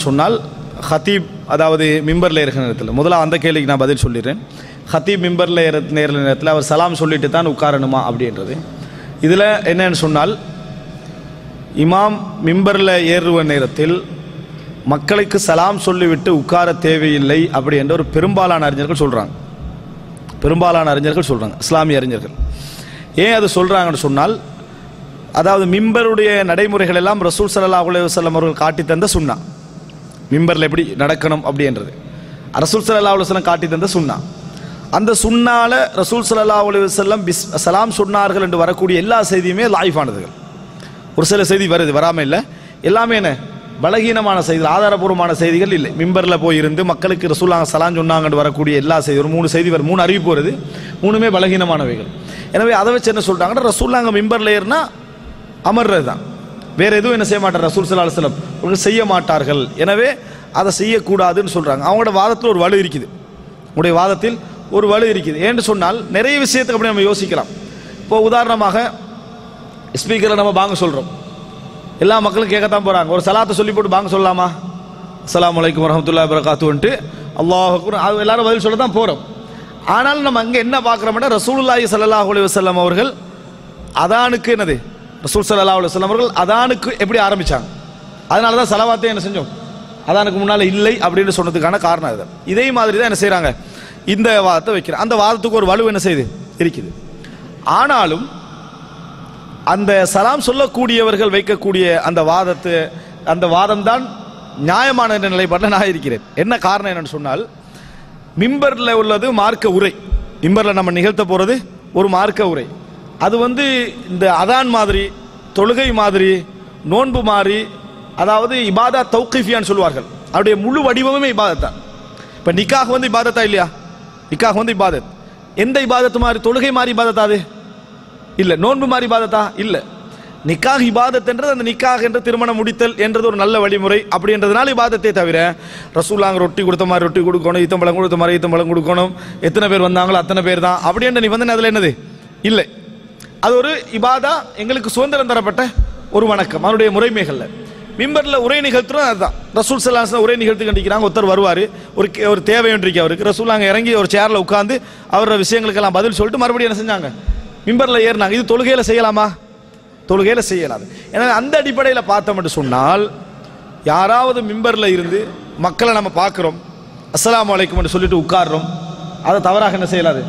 சொன்னால் ஹத்தீப் அதாவது மிம்பரில் இருக்கிற நேரத்தில் முதல்ல அந்த கேள்விக்கு நான் பதில் சொல்லிடுறேன். ஹத்தீப் மிம்பரில் நேரத்தில் அவர் சலாம் சொல்லிட்டு தான் உட்காரணுமா அப்படின்றது. இதில் என்னன்னு சொன்னால், இமாம் மிம்பரில் ஏறுவ நேரத்தில் மக்களுக்கு சலாம் சொல்லிவிட்டு உட்கார தேவையில்லை அப்படி என்ற ஒரு பெரும்பாலான அறிஞர்கள் சொல்கிறாங்க. இஸ்லாமிய அறிஞர்கள் ஏன் அது சொல்கிறாங்கன்னு சொன்னால், அதாவது மிம்பருடைய நடைமுறைகள் எல்லாம் ரசூல் ஸல்லல்லாஹு அலைஹி வஸல்லம் அவர்கள் காட்டி தந்த சுன்னா. மிம்பரில் எப்படி நடக்கணும் அப்படின்றது ரசூல் ஸல்லல்லாஹு அலைஹி வஸல்லம் காட்டி தந்த சுன்னா. அந்த சுன்னால ரசூல் ஸல்லல்லாஹு அலைஹி வஸல்லம் சலாம் சொன்னார்கள் என்று வரக்கூடிய எல்லா செய்தியுமே லாயிஃபானதுகள். ஒரு சில செய்தி வருது, வராமல் இல்லை. எல்லாமே என்ன பலகீனமான செய்திகள், ஆதாரபூர்வமான செய்திகள் இல்லை. மிம்பரில் போய் இருந்து மக்களுக்கு ரசூலுல்லாஹ் சலாம் சொன்னாங்கன்னு வரக்கூடிய எல்லா செய்தி, ஒரு 3 செய்தி வரும், 3 அறிவிப்பு வருது, 3மே பலகீனமானவைகள். எனவே அதை வச்சு என்ன சொல்கிறாங்கன்னா, ரசூலுல்லாஹ் மிம்பரில் ஏறினா அமர்றது தான், வேற எதுவும் என்ன செய்ய மாட்டார் ரசூல் ஸல்லல்லாஹு அலைஹி வஸல்லம் செய்ய மாட்டார்கள். எனவே அதை செய்யக்கூடாதுன்னு சொல்கிறாங்க. அவங்களோட வாதத்தில் ஒரு வலு இருக்குது, உங்களுடைய வாதத்தில் ஒரு வலு இருக்குது. ஏன்னு சொன்னால் நிறைய விஷயத்துக்கு அப்படி நம்ம யோசிக்கலாம். இப்போ உதாரணமாக ஸ்பீக்கரில் நம்ம பாங்க சொல்கிறோம், எல்லா மக்களும் கேட்கத்தான் போகிறாங்க. ஒரு சலாத்தை சொல்லி போட்டு பாங்க சொல்லலாமா? அஸ்ஸலாமு அலைக்கும் வரஹ்மத்துல்லாஹி வபரகாத்துஹுன்ட்டு அல்லாஹ் அக்பர், அது எல்லாரும் பதில் சொல்ல தான் போகிறோம். ஆனால் நம்ம அங்கே என்ன பார்க்குறோம்னா, ரசூலுல்லாஹி ஸல்லல்லாஹு அலைஹி வஸல்லம் அவர்கள் அதானுக்கு என்னது, ரசூல் ஸல்லல்லாஹு அலைஹி வஸல்லம் அவர்கள் அதானுக்கு எப்படி ஆரம்பித்தாங்க, அதனால தான் சலவாத்தை என்ன செஞ்சோம், அதானுக்கு முன்னால் இல்லை அப்படின்னு சொன்னதுக்கான காரணம் இது. இதே மாதிரி தான் என்ன செய்கிறாங்க, இந்த வாதத்தை வைக்கிறேன். அந்த வாதத்துக்கு ஒரு வலு என்ன செய்யுது இருக்குது. ஆனாலும் அந்த சலாம் சொல்லக்கூடியவர்கள் வைக்கக்கூடிய அந்த வாதம் தான் நியாயமான நிலைப்பாட்டில் நான் இருக்கிறேன். என்ன காரணம் என்னன்னு சொன்னால், மிம்பரில் உள்ளது மார்க்க உரை, மிம்பரில் நம்ம நிகழ்த்த போகிறது ஒரு மார்க்க உரை. அது இந்த அதான் மாதிரி, தொழுகை மாதிரி, நோன்பு மாதிரி, அதாவது இபாதா தௌகீஃபியான்னு சொல்லுவார்கள். அவருடைய முழு வடிவமே இபாதத் தான். இப்போ நிக்காஹ் இபாதத்தா இல்லையா? நிக்காஹ் இபாதத். எந்த இபாதத்து மாதிரி? தொழுகை மாதிரி இபாதத்தா? அது இல்லை. நோன்பு மாதிரி இபாதத்தா? இல்லை. நிக்காஹ் இபாதத் என்றது அந்த நிக்காஹ் என்ற திருமணம் முடித்தல் என்றது ஒரு நல்ல வழிமுறை அப்படின்றதுனால இபாதத்தை தவிர, ரசூலுல்லாஹ் ரொட்டி கொடுத்த மாதிரி ரொட்டி கொடுக்கணும், ஈத்தம்பழம் கொடுத்த மாதிரி ஈத்தம்பழம் கொடுக்கணும், எத்தனை பேர் வந்தாங்களோ அத்தனை பேர் தான் அப்படின்ற நிபந்தனை அதில் என்னது இல்லை. அது ஒரு இபாதா, எங்களுக்கு சுதந்திரம் தரப்பட்ட ஒரு வணக்கம். அவருடைய முறைமைகள்ல மிம்பரில் உரை நிகழ்த்துறோம். அதுதான் ரசூல் ஸல்லல்லாஹு அலைஹி வஸல்லம் உரை நிகழ்த்து கண்டிக்கிறாங்க. ஒருத்தர் வருவார், ஒரு தேவை ஒன்றிருக்கு அவருக்கு. ரசூல் அங்கே இறங்கி ஒரு சேரில் உட்காந்து அவரோட விஷயங்களுக்கெல்லாம் பதில் சொல்லிட்டு மறுபடியும் என்ன செஞ்சாங்க, மிம்பரில் ஏறினாங்க. இது தொழுகையில் செய்யலாமா? தொழுகையில் செய்யலாது. ஏன்னா அந்த அடிப்படையில் பார்த்தோம்னு சொன்னால், யாராவது மிம்பரில் இருந்து மக்களை நம்ம பார்க்குறோம், அஸ்ஸலாமு அலைக்கும் சொல்லிட்டு உட்கார்றோம், அதை தவறாக என்ன செய்யலாது,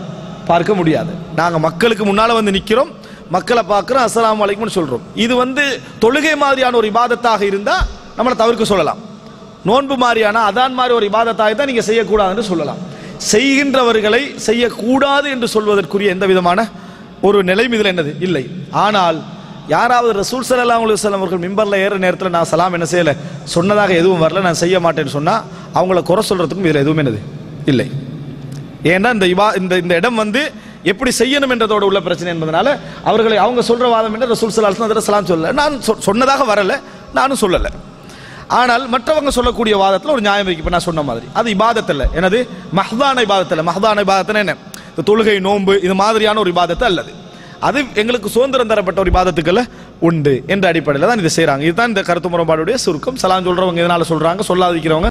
பார்க்க முடியாது. நாங்கள் மக்களுக்கு முன்னால் நிற்கிறோம், மக்களை பார்க்குறோம், அஸ்ஸலாமு அலைக்கும்னு சொல்கிறோம். இது தொழுகை மாதிரியான ஒரு இபாதத்தாக இருந்தால் நம்மளை தவிர்க்க சொல்லலாம். நோன்பு மாதிரியான அதான் மாதிரி ஒரு இபாதத்தாக தான் நீங்கள் செய்யக்கூடாதுன்னு சொல்லலாம். செய்கின்றவர்களை செய்யக்கூடாது என்று சொல்வதற்குரிய எந்த விதமான ஒரு நிலைமை இதில் என்னது இல்லை. ஆனால் யாராவது ரசூல் ஸல்லல்லாஹு அலைஹி வஸல்லம் அவர்கள் மிம்பரில் ஏற நேரத்தில் நான் சலாம் என்ன செய்யலை சொன்னதாக எதுவும் வரல, நான் செய்ய மாட்டேன்னு சொன்னால் அவங்கள குறை சொல்கிறதுக்கும் இதில் எதுவும் என்னது இல்லை. ஏன்னா இந்த இடம் எப்படி செய்யணும் என்றதோடு உள்ள பிரச்சனை என்பதனால அவர்களை அவங்க சொல்ற வாதம் என்ன, ரசூல் ஸல்லல்லாஹு அலைஹி வஸல்லம் சலாம் சொல்லல, நான் சொன்னதாக வரல, நானும் சொல்லலை. ஆனால் மற்றவங்க சொல்லக்கூடிய வாதத்தில் ஒரு நியாயம் இருக்கு. இப்போ நான் சொன்ன மாதிரி அது இபாதத் அல்ல. எனது மஹ்தான இபாதத்தில், மஹ்தான இபாதத்தில் என்ன, தொழுகை நோன்பு இது மாதிரியான ஒரு இபாதத்தை அல்லது, அது எங்களுக்கு சுதந்திரம் தரப்பட்ட ஒரு இபாதத்துக்கள் உண்டு என்ற அடிப்படையில் தான் இதை செய்கிறாங்க. இதுதான் இந்த கருத்து முரண்பாடுடைய சுருக்கம். சலாம் சொல்றவங்க இதனால சொல்றாங்க, சொல்லாதிக்கிறவங்க